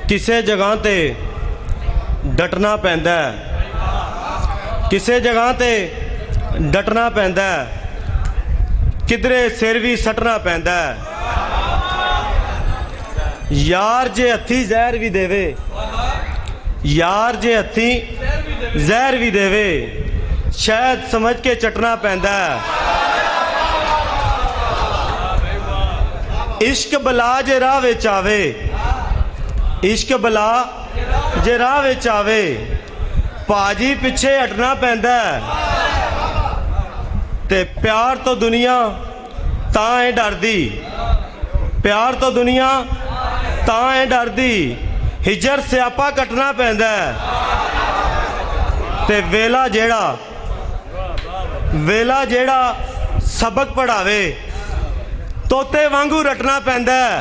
किसी जगह ते डटना पैंदा है, किसी जगह ते डटना पैंदा है, किधरे सिर भी सटना पैंदा है। यार जे हथी जहर भी देवे, यार जे हथी जहर भी देवे, शायद समझ के चटना पैंदा है। इश्क बला जे राह विच आवे, इश्क बला जे राह विच आवे, भाजी पिछे हटना पैंदा है। ते प्यार तो दुनिया तां है डरदी, प्यार तो दुनिया तां है डरदी, हिजर स्यापा कटना पैंदा है। ते वेला जेड़ा, वेला जेड़ा सबक पढ़ावे, तोते वांगू रटना पैंदा है।